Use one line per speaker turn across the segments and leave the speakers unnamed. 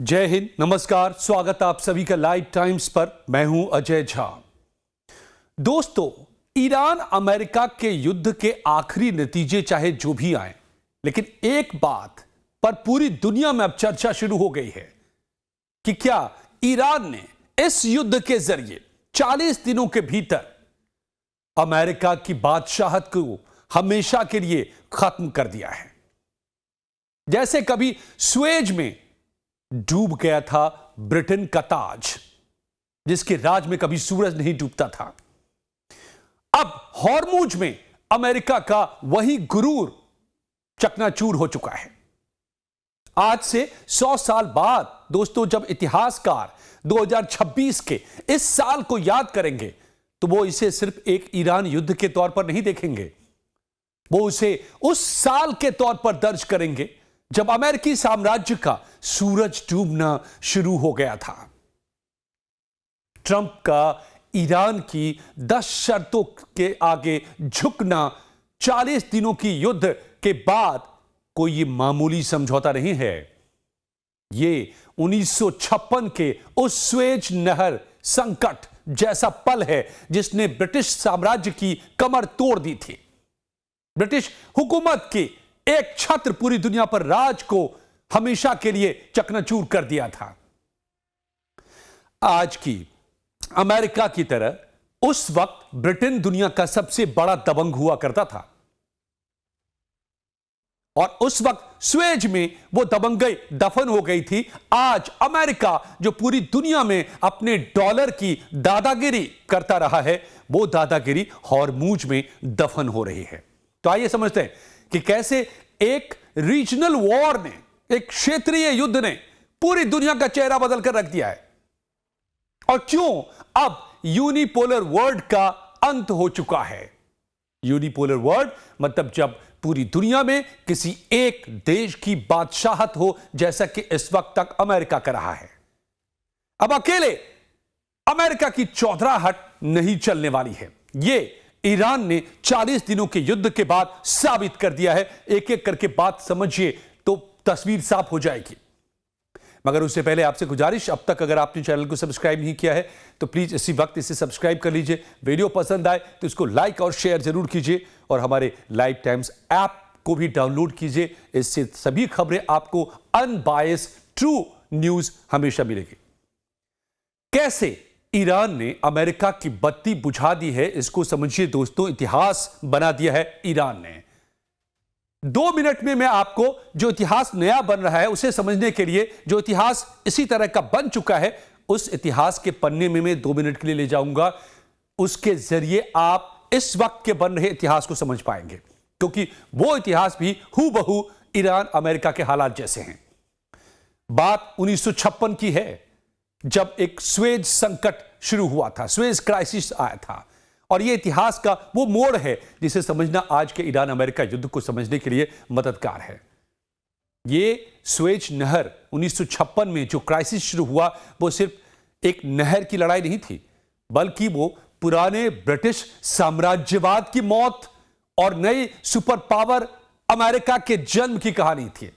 जय हिंद, नमस्कार, स्वागत आप सभी का लाइव टाइम्स पर। मैं हूं अजय झा। दोस्तों, ईरान अमेरिका के युद्ध के आखिरी नतीजे चाहे जो भी आए, लेकिन एक बात पर पूरी दुनिया में अब चर्चा शुरू हो गई है कि क्या ईरान ने इस युद्ध के जरिए 40 दिनों के भीतर अमेरिका की बादशाहत को हमेशा के लिए खत्म कर दिया है। जैसे कभी सुएज में डूब गया था ब्रिटेन का ताज, जिसके राज में कभी सूरज नहीं डूबता था, अब हॉर्मुज में अमेरिका का वही गुरूर चकनाचूर हो चुका है। आज से 100 साल बाद दोस्तों, जब इतिहासकार 2026 के इस साल को याद करेंगे तो वो इसे सिर्फ एक ईरान युद्ध के तौर पर नहीं देखेंगे, वो उसे उस साल के तौर पर दर्ज करेंगे जब अमेरिकी साम्राज्य का सूरज डूबना शुरू हो गया था। ट्रंप का ईरान की 10 शर्तों के आगे झुकना 40 दिनों की युद्ध के बाद कोई ये मामूली समझौता नहीं है। ये 1956 के उस सुएज नहर संकट जैसा पल है जिसने ब्रिटिश साम्राज्य की कमर तोड़ दी थी। ब्रिटिश हुकूमत की एक छत्र पूरी दुनिया पर राज को हमेशा के लिए चकनाचूर कर दिया था। आज की अमेरिका की तरह उस वक्त ब्रिटेन दुनिया का सबसे बड़ा दबंग हुआ करता था, और उस वक्त सुएज में वो दबंगई दफन हो गई थी। आज अमेरिका जो पूरी दुनिया में अपने डॉलर की दादागिरी करता रहा है, वो दादागिरी हॉर्मुज में दफन हो रही है। तो आइए समझते हैं कि कैसे एक रीजनल वॉर ने, एक क्षेत्रीय युद्ध ने पूरी दुनिया का चेहरा बदल कर रख दिया है, और क्यों अब यूनिपोलर वर्ल्ड का अंत हो चुका है। यूनिपोलर वर्ल्ड मतलब जब पूरी दुनिया में किसी एक देश की बादशाहत हो, जैसा कि इस वक्त तक अमेरिका कर रहा है। अब अकेले अमेरिका की चौधराहट नहीं चलने वाली है। ये ईरान ने 40 दिनों के युद्ध के बाद साबित कर दिया है। एक एक करके बात समझिए तो तस्वीर साफ हो जाएगी। मगर उससे पहले आपसे गुजारिश, अब तक अगर आपने चैनल को सब्सक्राइब नहीं किया है तो प्लीज इसी वक्त इसे सब्सक्राइब कर लीजिए। वीडियो पसंद आए तो इसको लाइक और शेयर जरूर कीजिए, और हमारे लाइव टाइम्स ऐप को भी डाउनलोड कीजिए। इससे सभी खबरें आपको अनबायस्ड ट्रू न्यूज हमेशा मिलेगी। कैसे ईरान ने अमेरिका की बत्ती बुझा दी है, इसको समझिए दोस्तों। इतिहास बना दिया है ईरान ने। 2 मिनट में मैं आपको जो इतिहास नया बन रहा है उसे समझने के लिए, जो इतिहास इसी तरह का बन चुका है, उस इतिहास के पन्ने में मैं 2 मिनट के लिए ले जाऊंगा। उसके जरिए आप इस वक्त के बन रहे इतिहास को समझ पाएंगे, क्योंकि वो इतिहास भी हूबहू ईरान अमेरिका के हालात जैसे हैं। बात 1956 की है, जब एक सुएज संकट शुरू हुआ था, सुएज क्राइसिस आया था, और यह इतिहास का वो मोड़ है जिसे समझना आज के ईरान अमेरिका युद्ध को समझने के लिए मददगार है। ये सुएज नहर 1956 में जो क्राइसिस शुरू हुआ, वो सिर्फ एक नहर की लड़ाई नहीं थी, बल्कि वो पुराने ब्रिटिश साम्राज्यवाद की मौत और नई सुपर पावर अमेरिका के जन्म की कहानी थी।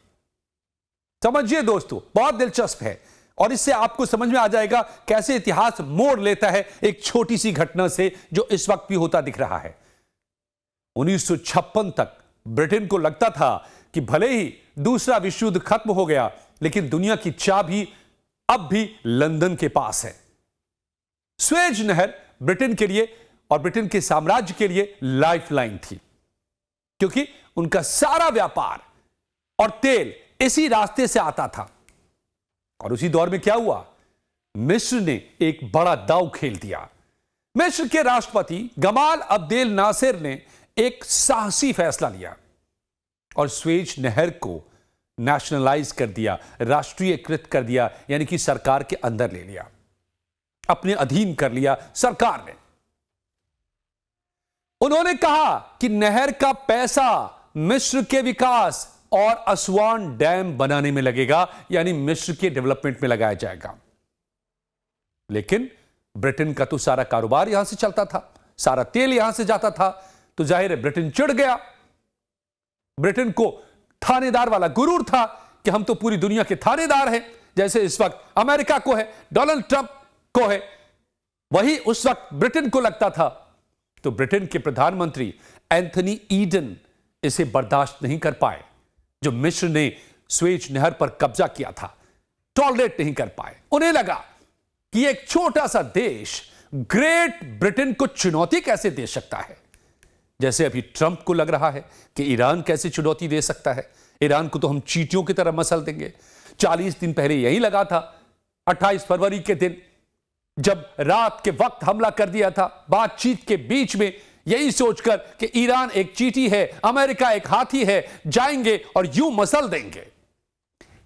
समझिए दोस्तों, बहुत दिलचस्प है, और इससे आपको समझ में आ जाएगा कैसे इतिहास मोड़ लेता है एक छोटी सी घटना से, जो इस वक्त भी होता दिख रहा है। 1956 तक ब्रिटेन को लगता था कि भले ही दूसरा विश्व युद्ध खत्म हो गया, लेकिन दुनिया की चाबी अब भी लंदन के पास है। सुएज नहर ब्रिटेन के लिए और ब्रिटेन के साम्राज्य के लिए लाइफलाइन थी, क्योंकि उनका सारा व्यापार और तेल इसी रास्ते से आता था। और उसी दौर में क्या हुआ, मिस्र ने एक बड़ा दांव खेल दिया। मिस्र के राष्ट्रपति गमाल अब्देल नासिर ने एक साहसी फैसला लिया और सुएज नहर को नेशनलाइज कर दिया, राष्ट्रीयकृत कर दिया, यानी कि सरकार के अंदर ले लिया, अपने अधीन कर लिया सरकार ने। उन्होंने कहा कि नहर का पैसा मिस्र के विकास और असवान डैम बनाने में लगेगा, यानी मिस्र के डेवलपमेंट में लगाया जाएगा। लेकिन ब्रिटेन का तो सारा कारोबार यहां से चलता था, सारा तेल यहां से जाता था, तो जाहिर है ब्रिटेन चिढ़ गया। ब्रिटेन को थानेदार वाला गुरूर था कि हम तो पूरी दुनिया के थानेदार हैं, जैसे इस वक्त अमेरिका को है, डोनाल्ड ट्रंप को है, वही उस वक्त ब्रिटेन को लगता था। तो ब्रिटेन के प्रधानमंत्री एंथनी ईडन इसे बर्दाश्त नहीं कर पाए। जो मिस्र ने स्वेज नहर पर कब्जा किया था, टॉलरेट नहीं कर पाए। उन्हें लगा कि एक छोटा सा देश ग्रेट ब्रिटेन को चुनौती कैसे दे सकता है। जैसे अभी ट्रंप को लग रहा है कि ईरान कैसे चुनौती दे सकता है, ईरान को तो हम चींटियों की तरह मसल देंगे। 40 दिन पहले यही लगा था, 28 फरवरी के दिन जब रात के वक्त हमला कर दिया था, बातचीत के बीच में यही सोचकर कि ईरान एक चींटी है, अमेरिका एक हाथी है, जाएंगे और यूं मसल देंगे।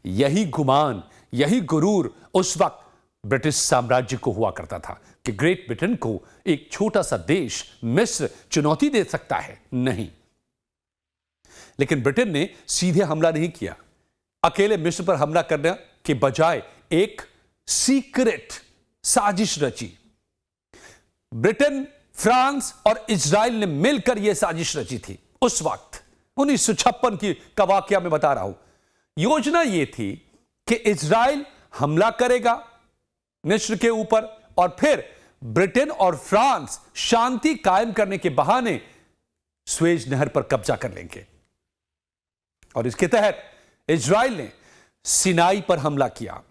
यही गुमान, यही गुरूर उस वक्त ब्रिटिश साम्राज्य को हुआ करता था कि ग्रेट ब्रिटेन को एक छोटा सा देश मिस्र चुनौती दे सकता है। नहीं, लेकिन ब्रिटेन ने सीधे हमला नहीं किया। अकेले मिस्र पर हमला करने के बजाय एक सीक्रेट साजिश रची। ब्रिटेन, फ्रांस और इजराइल ने मिलकर यह साजिश रची थी। उस वक्त 1956 का वाकया मैं बता रहा हूं। योजना यह थी कि इजराइल हमला करेगा मिस्र के ऊपर और फिर ब्रिटेन और फ्रांस शांति कायम करने के बहाने स्वेज नहर पर कब्जा कर लेंगे। और इसके तहत इजराइल ने सिनाई पर हमला किया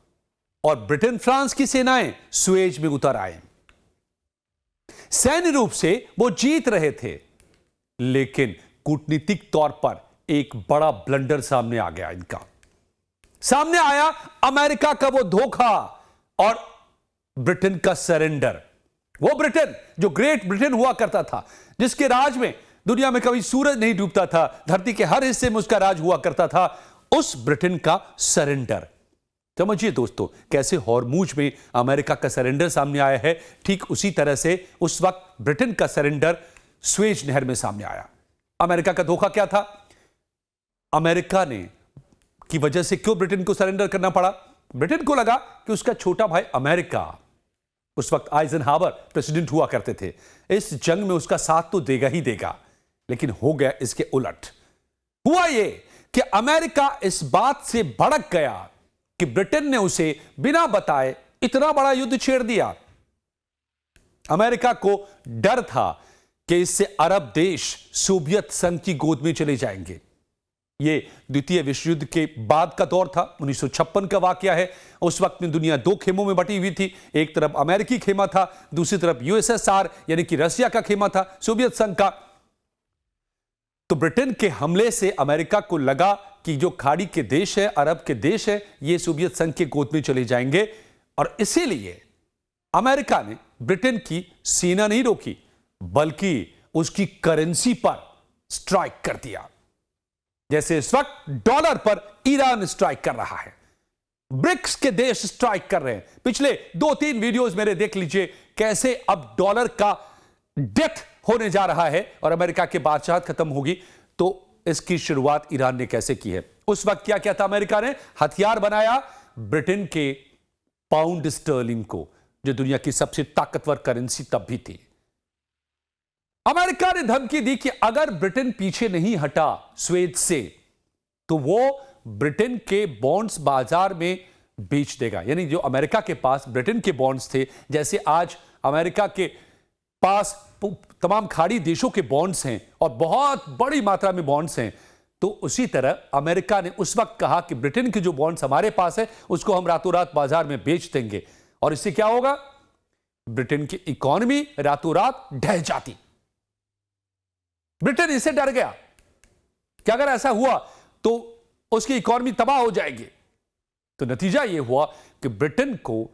और ब्रिटेन फ्रांस की सेनाएं स्वेज में उतर आए। सैन्य रूप से वो जीत रहे थे, लेकिन कूटनीतिक तौर पर एक बड़ा ब्लंडर सामने आ गया। इनका सामने आया अमेरिका का वो धोखा और ब्रिटेन का सरेंडर। वो ब्रिटेन जो ग्रेट ब्रिटेन हुआ करता था, जिसके राज में दुनिया में कभी सूरज नहीं डूबता था, धरती के हर हिस्से में उसका राज हुआ करता था, उस ब्रिटेन का सरेंडर। समझिए दोस्तों, कैसे हॉर्मूज में अमेरिका का सरेंडर सामने आया है, ठीक उसी तरह से उस वक्त ब्रिटेन का सरेंडर स्वेज नहर में सामने आया। अमेरिका का धोखा क्या था? अमेरिका ने की वजह से क्यों ब्रिटेन को सरेंडर करना पड़ा? ब्रिटेन को लगा कि उसका छोटा भाई अमेरिका, उस वक्त आइजनहावर प्रेसिडेंट हुआ करते थे, इस जंग में उसका साथ तो देगा ही देगा। लेकिन हो गया इसके उलट। हुआ यह कि अमेरिका इस बात से भड़क गया कि ब्रिटेन ने उसे बिना बताए इतना बड़ा युद्ध छेड़ दिया। अमेरिका को डर था कि इससे अरब देश सोवियत संघ की गोद में चले जाएंगे। यह द्वितीय विश्व युद्ध के बाद का दौर था, 1956 का वाकया है। उस वक्त में दुनिया दो खेमों में बटी हुई थी। एक तरफ अमेरिकी खेमा था, दूसरी तरफ यूएसएसआर यानी कि रसिया का खेमा था, सोवियत संघ का। तो ब्रिटेन के हमले से अमेरिका को लगा कि जो खाड़ी के देश है, अरब के देश है, ये सोवियत संघ के गोद में चले जाएंगे। और इसीलिए अमेरिका ने ब्रिटेन की सेना नहीं रोकी, बल्कि उसकी करेंसी पर स्ट्राइक कर दिया। जैसे इस वक्त डॉलर पर ईरान स्ट्राइक कर रहा है, ब्रिक्स के देश स्ट्राइक कर रहे हैं। पिछले 2-3 वीडियोस मेरे देख लीजिए, कैसे अब डॉलर का डेथ होने जा रहा है और अमेरिका की बादशाहत खत्म होगी। तो इसकी शुरुआत ईरान ने कैसे की है? उस वक्त क्या किया था अमेरिका ने? हथियार बनाया ब्रिटेन के पाउंड स्टर्लिंग को, जो दुनिया की सबसे ताकतवर करेंसी तब भी थी। अमेरिका ने धमकी दी कि अगर ब्रिटेन पीछे नहीं हटा स्वेज से, तो वो ब्रिटेन के बॉन्ड्स बाजार में बेच देगा। यानी जो अमेरिका के पास ब्रिटेन के बॉन्ड्स थे, जैसे आज अमेरिका के पास तमाम खाड़ी देशों के बॉन्ड्स हैं और बहुत बड़ी मात्रा में बॉन्ड्स हैं, तो उसी तरह अमेरिका ने उस वक्त कहा कि ब्रिटेन के जो बॉन्ड्स हमारे पास है, उसको हम रातों रात बाजार में बेच देंगे। और इससे क्या होगा? ब्रिटेन की इकोनॉमी रातों रात ढह जाती। ब्रिटेन इससे डर गया कि अगर ऐसा हुआ तो उसकी इकोनॉमी तबाह हो जाएगी। तो नतीजा यह हुआ कि ब्रिटेन को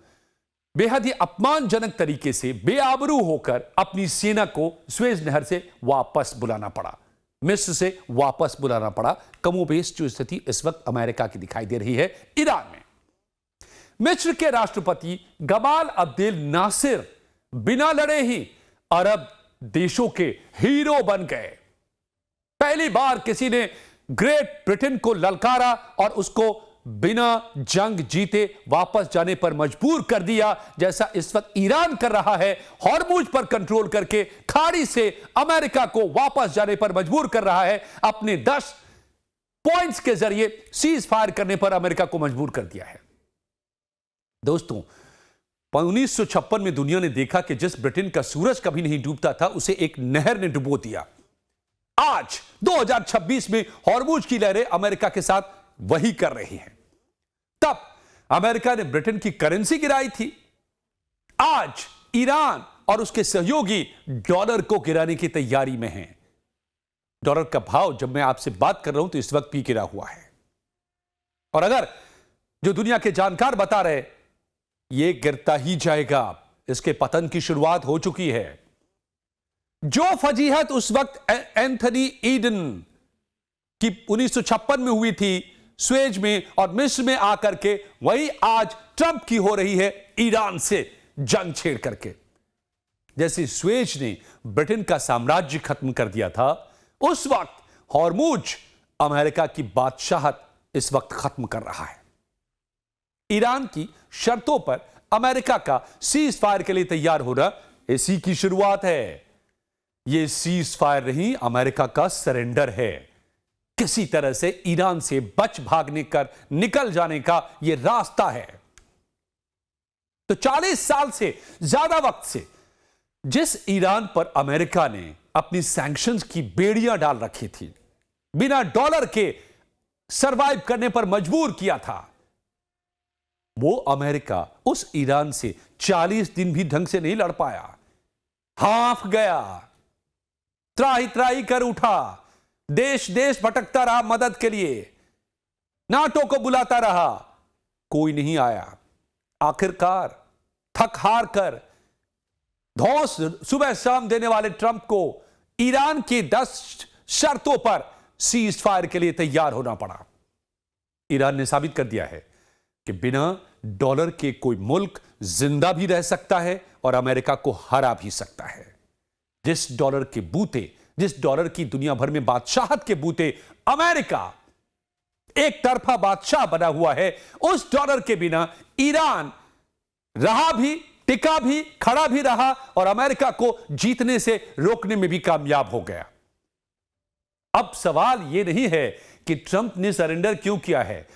बेहद ही अपमानजनक तरीके से बेआबरू होकर अपनी सेना को स्वेज नहर से वापस बुलाना पड़ा, मिस्र से वापस बुलाना पड़ा। कमोबेश जो स्थिति इस वक्त अमेरिका की दिखाई दे रही है ईरान में। मिस्र के राष्ट्रपति गमाल अब्देल नासिर बिना लड़े ही अरब देशों के हीरो बन गए। पहली बार किसी ने ग्रेट ब्रिटेन को ललकारा और उसको बिना जंग जीते वापस जाने पर मजबूर कर दिया, जैसा इस वक्त ईरान कर रहा है। हॉर्मुज पर कंट्रोल करके खाड़ी से अमेरिका को वापस जाने पर मजबूर कर रहा है। अपने 10 पॉइंट्स के जरिए सीज फायर करने पर अमेरिका को मजबूर कर दिया है। दोस्तों, 1956 में दुनिया ने देखा कि जिस ब्रिटेन का सूरज कभी नहीं डूबता था, उसे एक नहर ने डुबो दिया। आज 2026 में हॉर्मुज की लहरें अमेरिका के साथ वही कर रही हैं। तब अमेरिका ने ब्रिटेन की करेंसी गिराई थी। आज ईरान और उसके सहयोगी डॉलर को गिराने की तैयारी में हैं। डॉलर का भाव जब मैं आपसे बात कर रहा हूं तो इस वक्त भी गिरा हुआ है, और अगर जो दुनिया के जानकार बता रहे ये गिरता ही जाएगा, इसके पतन की शुरुआत हो चुकी है। जो फजीहत उस वक्त एंथनी ईडन की 1956 में हुई थी स्वेज में और मिस्र में आकर के, वही आज ट्रंप की हो रही है ईरान से जंग छेड़ करके। जैसे स्वेज ने ब्रिटेन का साम्राज्य खत्म कर दिया था, उस वक्त हॉर्मुज अमेरिका की बादशाहत इस वक्त खत्म कर रहा है। ईरान की शर्तों पर अमेरिका का सीज फायर के लिए तैयार होना इसी की शुरुआत है। यह सीज फायर नहीं, अमेरिका का सरेंडर है। किसी तरह से ईरान से बच भागने कर निकल जाने का यह रास्ता है। तो 40 साल से ज्यादा वक्त से जिस ईरान पर अमेरिका ने अपनी सैंक्शंस की बेड़ियां डाल रखी थी, बिना डॉलर के सरवाइव करने पर मजबूर किया था, वो अमेरिका उस ईरान से 40 दिन भी ढंग से नहीं लड़ पाया। हाफ गया, त्राही त्राही कर उठा, देश देश भटकता रहा मदद के लिए, नाटो को बुलाता रहा, कोई नहीं आया। आखिरकार थक हार कर धौंस सुबह शाम देने वाले ट्रंप को ईरान की 10 शर्तों पर सीज फायर के लिए तैयार होना पड़ा। ईरान ने साबित कर दिया है कि बिना डॉलर के कोई मुल्क जिंदा भी रह सकता है और अमेरिका को हरा भी सकता है। जिस डॉलर के बूते, जिस डॉलर की दुनिया भर में बादशाहत के बूते अमेरिका एक तरफा बादशाह बना हुआ है, उस डॉलर के बिना ईरान रहा भी, टिका भी, खड़ा भी रहा और अमेरिका को जीतने से रोकने में भी कामयाब हो गया। अब सवाल यह नहीं है कि ट्रंप ने सरेंडर क्यों किया है,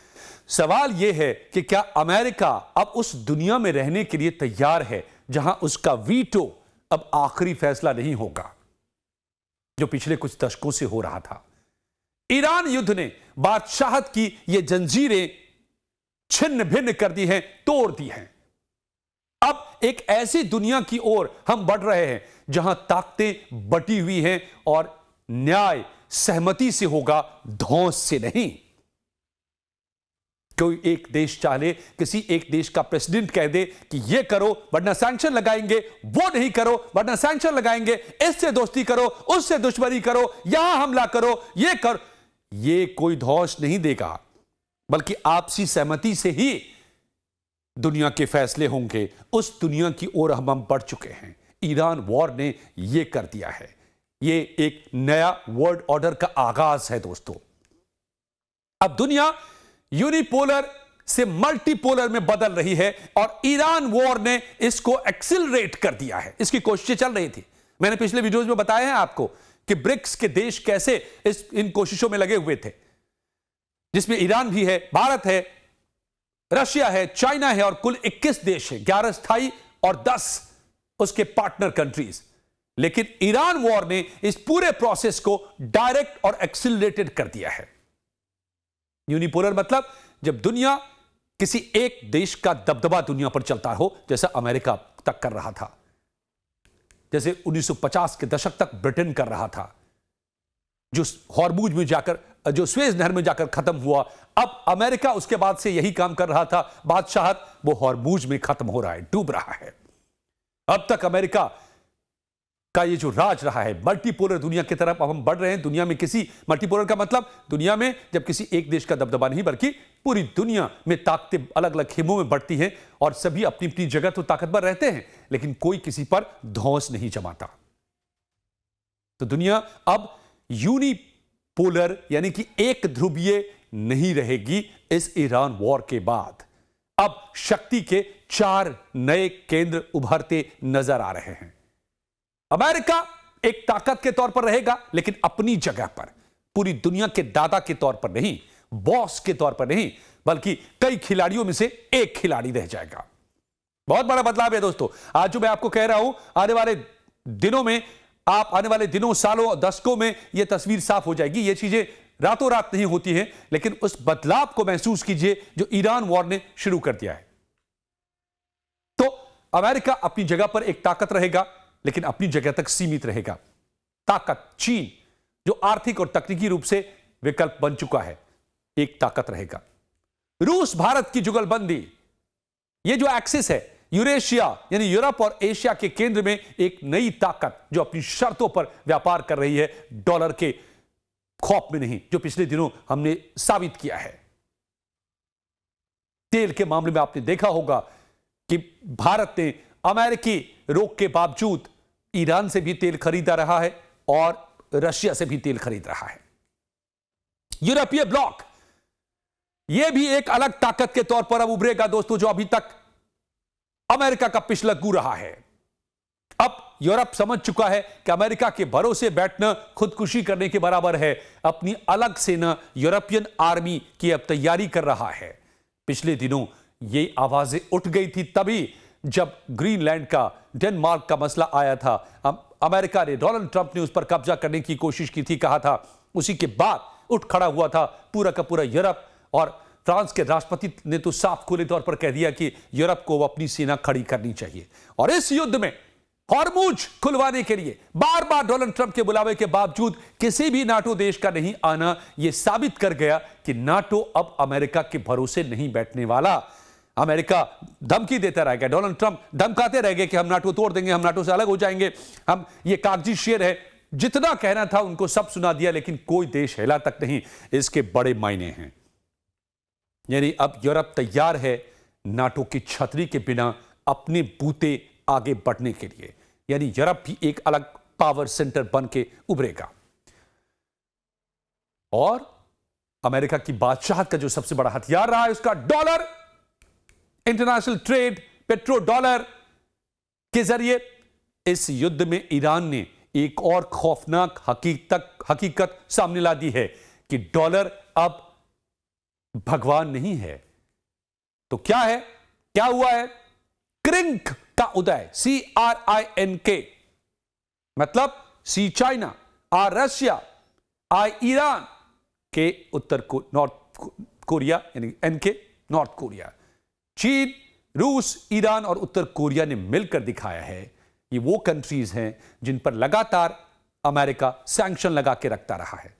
सवाल यह है कि क्या अमेरिका अब उस दुनिया में रहने के लिए तैयार है जहां उसका वीटो अब आखिरी फैसला नहीं होगा, जो पिछले कुछ दशकों से हो रहा था। ईरान युद्ध ने बादशाहत की ये जंजीरें छिन्न भिन्न कर दी हैं, तोड़ दी हैं। अब एक ऐसी दुनिया की ओर हम बढ़ रहे हैं जहां ताकतें बटी हुई हैं और न्याय सहमति से होगा, धौंस से नहीं। कोई एक देश चाहे, किसी एक देश का प्रेसिडेंट कह दे कि ये करो वरना सैंक्शन लगाएंगे, वो नहीं करो वरना सैंक्शन लगाएंगे, इससे दोस्ती करो, उससे दुश्मनी करो, यहां हमला करो, ये कर, ये कोई धौंस नहीं देगा, बल्कि आपसी सहमति से ही दुनिया के फैसले होंगे। उस दुनिया की ओर हम बढ़ चुके हैं। ईरान वॉर ने यह कर दिया है। ये एक नया वर्ल्ड ऑर्डर का आगाज है दोस्तों। अब दुनिया यूनिपोलर से मल्टीपोलर में बदल रही है और ईरान वॉर ने इसको एक्सिलरेट कर दिया है। इसकी कोशिशें चल रही थी, मैंने पिछले वीडियोस में बताया है आपको कि ब्रिक्स के देश कैसे इन कोशिशों में लगे हुए थे, जिसमें ईरान भी है, भारत है, रशिया है, चाइना है और कुल 21 देश है, 11 स्थायी और 10 उसके पार्टनर कंट्रीज। लेकिन ईरान वॉर ने इस पूरे प्रोसेस को डायरेक्ट और एक्सिलरेटेड कर दिया है। यूनिपोलर मतलब जब दुनिया किसी एक देश का दबदबा दुनिया पर चलता हो, जैसा अमेरिका तक कर रहा था, जैसे 1950 के दशक तक ब्रिटेन कर रहा था, जो हॉर्मुज में जाकर, जो स्वेज नहर में जाकर खत्म हुआ। अब अमेरिका उसके बाद से यही काम कर रहा था, बादशाहत वो हॉर्मुज में खत्म हो रहा है, डूब रहा है। अब तक अमेरिका का ये जो राज रहा है, मल्टीपोलर दुनिया की तरफ अब हम बढ़ रहे हैं। दुनिया में किसी, मल्टीपोलर का मतलब दुनिया में जब किसी एक देश का दबदबा नहीं, बल्कि पूरी दुनिया में ताकतें अलग अलग खेमों में बढ़ती हैं और सभी अपनी अपनी जगह तो ताकतवर रहते हैं, लेकिन कोई किसी पर धौंस नहीं जमाता। तो दुनिया अब यूनिपोलर यानी कि एक ध्रुवीय नहीं रहेगी। इस ईरान वॉर के बाद अब शक्ति के 4 नए केंद्र उभरते नजर आ रहे हैं। अमेरिका एक ताकत के तौर पर रहेगा, लेकिन अपनी जगह पर, पूरी दुनिया के दादा के तौर पर नहीं, बॉस के तौर पर नहीं, बल्कि कई खिलाड़ियों में से एक खिलाड़ी रह जाएगा। बहुत बड़ा बदलाव है दोस्तों। आज जो मैं आपको कह रहा हूं, आने वाले दिनों में, आने वाले दिनों, सालों, दशकों में यह तस्वीर साफ हो जाएगी। ये चीजें रातों रात नहीं होती हैं, लेकिन उस बदलाव को महसूस कीजिए जो ईरान वॉर ने शुरू कर दिया है। तो अमेरिका अपनी जगह पर एक ताकत रहेगा, लेकिन अपनी जगह तक सीमित रहेगा। ताकत चीन, जो आर्थिक और तकनीकी रूप से विकल्प बन चुका है, एक ताकत रहेगा। रूस भारत की जुगलबंदी, यह जो एक्सिस है, यूरेशिया यानी यूरोप और एशिया के केंद्र में एक नई ताकत जो अपनी शर्तों पर व्यापार कर रही है, डॉलर के खौफ में नहीं, जो पिछले दिनों हमने साबित किया है। तेल के मामले में आपने देखा होगा कि भारत ने अमेरिकी रोक के बावजूद ईरान से भी तेल खरीदा रहा है और रशिया से भी तेल खरीद रहा है। यूरोपीय ब्लॉक, यह भी एक अलग ताकत के तौर पर अब उभरेगा दोस्तों, जो अभी तक अमेरिका का पिछलग्गू रहा है। अब यूरोप समझ चुका है कि अमेरिका के भरोसे बैठना खुदकुशी करने के बराबर है। अपनी अलग सेना, यूरोपियन आर्मी की अब तैयारी कर रहा है। पिछले दिनों ये आवाजें उठ गई थी तभी जब ग्रीनलैंड का, डेनमार्क का मसला आया था। अमेरिका ने, डोनाल्ड ट्रंप ने उस पर कब्जा करने की कोशिश की थी, कहा था। उसी के बाद उठ खड़ा हुआ था पूरा का पूरा यूरोप, और फ्रांस के राष्ट्रपति ने तो साफ खुले तौर पर कह दिया कि यूरोप को अपनी सेना खड़ी करनी चाहिए। और इस युद्ध में हॉर्मुज खुलवाने के लिए बार बार डोनाल्ड ट्रंप के बुलावे के बावजूद किसी भी नाटो देश का नहीं आना, यह साबित कर गया कि नाटो अब अमेरिका के भरोसे नहीं बैठने वाला। अमेरिका धमकी देता रहेगा, डोनाल्ड ट्रंप धमकाते रहेंगे कि हम नाटो तोड़ देंगे, हम नाटो से अलग हो जाएंगे, हम ये कागजी शेर है। जितना कहना था उनको सब सुना दिया, लेकिन कोई देश हिला तक नहीं। इसके बड़े मायने हैं। यानी अब यूरोप तैयार है नाटो की छतरी के बिना अपने बूते आगे बढ़ने के लिए। यानी यूरोप भी एक अलग पावर सेंटर बन के उभरेगा। और अमेरिका की बादशाहत का जो सबसे बड़ा हथियार रहा है उसका dollar, international trade, petro dollar के जरिए इस युद्ध में ईरान ने एक और खौफनाक हकीकत सामने ला दी है कि डॉलर अब भगवान नहीं है। तो क्या है, क्या हुआ है? क्रिंक का उदय, CRINK, मतलब C China, R Russia, I Iran, K North Korea, यानी NK नॉर्थ कोरिया। चीन, रूस, ईरान और उत्तर कोरिया ने मिलकर दिखाया है ये वो कंट्रीज हैं जिन पर लगातार अमेरिका सैंक्शन लगा के रखता रहा है,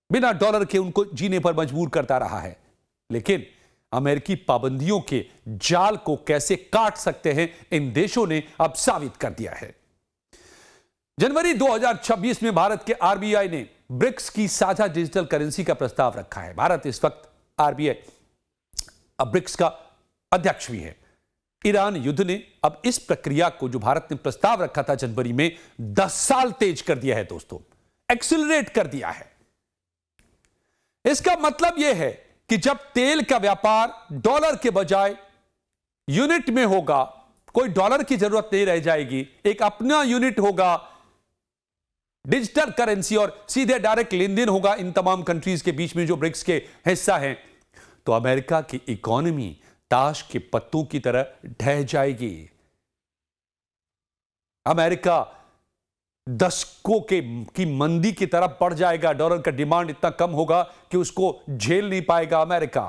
बिना डॉलर के उनको जीने पर मजबूर करता रहा है। लेकिन अमेरिकी पाबंदियों के जाल को कैसे काट सकते हैं, इन देशों ने अब साबित कर दिया है। जनवरी 2026 में भारत के RBI ने ब्रिक्स की साझा डिजिटल करेंसी का प्रस्ताव रखा है। भारत इस वक्त RBI ब्रिक्स का अध्यक्ष भी है। ईरान युद्ध ने अब इस प्रक्रिया को, जो भारत ने प्रस्ताव रखा था जनवरी में, 10 साल तेज कर दिया है दोस्तों, एक्सिलरेट कर दिया है। इसका मतलब यह है कि जब तेल का व्यापार डॉलर के बजाय यूनिट में होगा, कोई डॉलर की जरूरत नहीं रह जाएगी, एक अपना यूनिट होगा, डिजिटल करेंसी और सीधे डायरेक्ट लेन देन होगा इन तमाम कंट्रीज के बीच में जो ब्रिक्स के हिस्सा हैं, तो अमेरिका की इकोनॉमी ताश के पत्तों की तरह ढह जाएगी। अमेरिका दशकों की मंदी की तरफ बढ़ जाएगा। डॉलर का डिमांड इतना कम होगा कि उसको झेल नहीं पाएगा अमेरिका।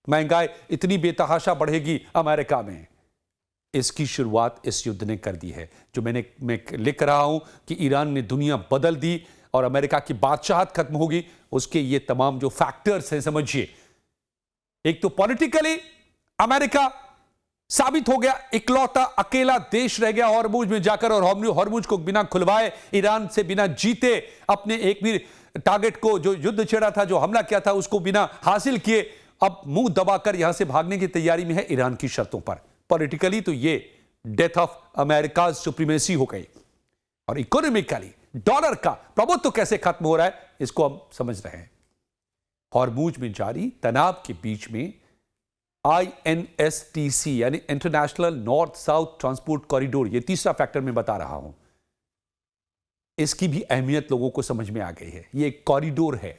महंगाई इतनी बेतहाशा बढ़ेगी अमेरिका में। इसकी शुरुआत इस युद्ध ने कर दी है। जो मैं लिख रहा हूं कि ईरान ने दुनिया बदल दी और अमेरिका की बादशाहत खत्म होगी, उसके ये तमाम जो फैक्टर्स हैं समझिए। एक तो पॉलिटिकली अमेरिका साबित हो गया, इकलौता अकेला देश रह गया हॉर्मुज में जाकर, और हॉर्मुज को बिना खुलवाए, ईरान से बिना जीते, अपने एक भी टारगेट को, जो युद्ध छेड़ा था, जो हमला किया था, उसको बिना हासिल किए अब मुंह दबाकर यहां से भागने की तैयारी में है ईरान की शर्तों पर। पॉलिटिकली तो ये डेथ ऑफ अमेरिका सुप्रीमेसी हो गई, और इकोनॉमिकली डॉलर का प्रभुत्व कैसे खत्म हो रहा है इसको हम समझ रहे हैं। हॉर्मुज में जारी तनाव के बीच में INSTC यानी international north south transport corridor, ये तीसरा फैक्टर मैं बता रहा हूं, इसकी भी अहमियत लोगों को समझ में आ गई है। ये एक कॉरिडोर है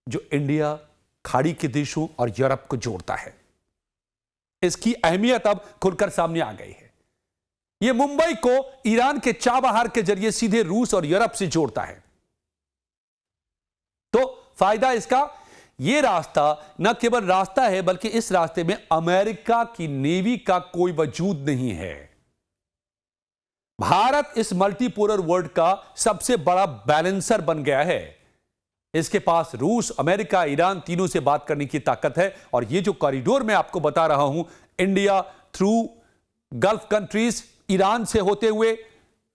जो इंडिया, खाड़ी के देशों और यूरोप को जोड़ता है। इसकी अहमियत अब खुलकर सामने आ गई है। यह मुंबई को ईरान के चाबहार के जरिए सीधे रूस और यूरोप से जोड़ता है। तो फायदा इसका, यह रास्ता न केवल रास्ता है बल्कि इस रास्ते में अमेरिका की नेवी का कोई वजूद नहीं है। भारत इस मल्टीपोलर वर्ल्ड का सबसे बड़ा बैलेंसर बन गया है। इसके पास रूस, अमेरिका, ईरान तीनों से बात करने की ताकत है। और यह जो कॉरिडोर मैं आपको बता रहा हूं, India through gulf countries, Iran से होते हुए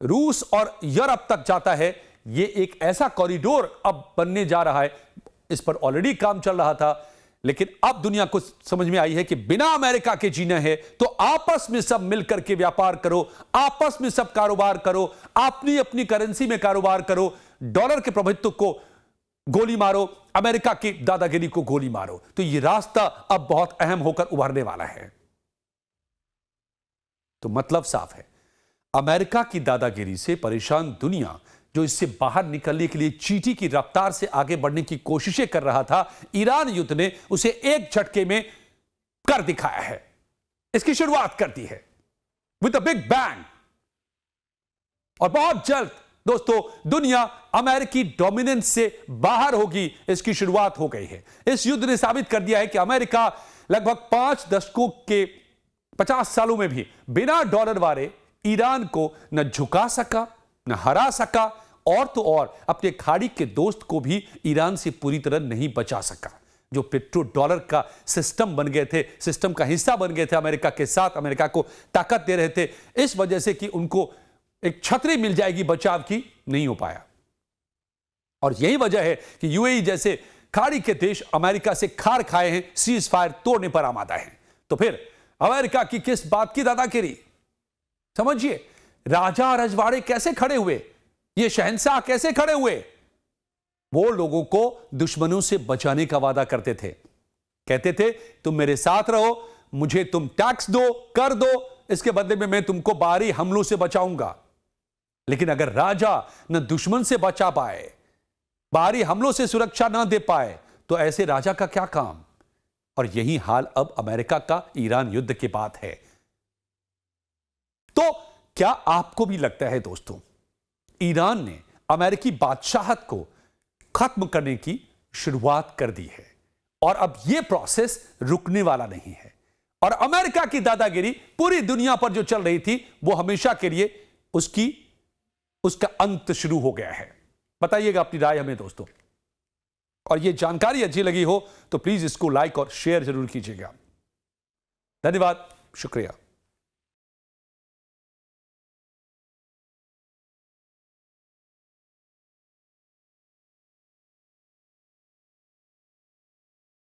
रूस और यूरोप तक जाता है, यह एक ऐसा कॉरिडोर अब बनने जा रहा है। इस पर ऑलरेडी काम चल रहा था, लेकिन अब दुनिया को समझ में आई है कि बिना अमेरिका के जीना है तो आपस में सब मिलकर के व्यापार करो, आपस में सब कारोबार करो, अपनी अपनी करेंसी में कारोबार करो, डॉलर के प्रभुत्व को गोली मारो, अमेरिका की दादागिरी को गोली मारो। तो यह रास्ता अब बहुत अहम होकर उभरने वाला है। तो मतलब साफ है, अमेरिका की दादागिरी से परेशान दुनिया जो इससे बाहर निकलने के लिए चींटी की रफ्तार से आगे बढ़ने की कोशिशें कर रहा था, ईरान युद्ध ने उसे एक झटके में कर दिखाया है। इसकी शुरुआत कर दी है विद अ बिग बैंग। और बहुत जल्द दोस्तों दुनिया अमेरिकी डोमिनेंस से बाहर होगी, इसकी शुरुआत हो गई है। इस युद्ध ने साबित कर दिया है कि अमेरिका लगभग 5 दशकों के 50 सालों में भी बिना डॉलर वाले ईरान को न झुका सका, न हरा सका, और तो और अपने खाड़ी के दोस्त को भी ईरान से पूरी तरह नहीं बचा सका। जो पेट्रो डॉलर का सिस्टम बन गए थे, सिस्टम का हिस्सा बन गए थे अमेरिका के साथ, अमेरिका को ताकत दे रहे थे, इस वजह से कि उनको एक छतरी मिल जाएगी बचाव की, नहीं हो पाया। और यही वजह है कि यूएई जैसे खाड़ी के देश अमेरिका से खार खाए हैं, सीज फायर तोड़ने पर आमादा हैं। तो फिर अमेरिका की किस बात की दादागिरी? समझिए, राजा रजवाड़े कैसे खड़े हुए, ये शहंशाह कैसे खड़े हुए? वो लोगों को दुश्मनों से बचाने का वादा करते थे, कहते थे तुम मेरे साथ रहो, मुझे तुम टैक्स दो, कर दो, इसके बदले में मैं तुमको बाहरी हमलों से बचाऊंगा। लेकिन अगर राजा न दुश्मन से बचा पाए, बाहरी हमलों से सुरक्षा न दे पाए, तो ऐसे राजा का क्या काम? और यही हाल अब अमेरिका का ईरान युद्ध के बाद है। तो क्या आपको भी लगता है दोस्तों, ईरान ने अमेरिकी बादशाहत को खत्म करने की शुरुआत कर दी है और अब यह प्रोसेस रुकने वाला नहीं है, और अमेरिका की दादागिरी पूरी दुनिया पर जो चल रही थी वो हमेशा के लिए उसका अंत शुरू हो गया है? बताइएगा अपनी राय हमें दोस्तों, और यह जानकारी अच्छी लगी हो तो प्लीज इसको लाइक और शेयर जरूर कीजिएगा। धन्यवाद, शुक्रिया।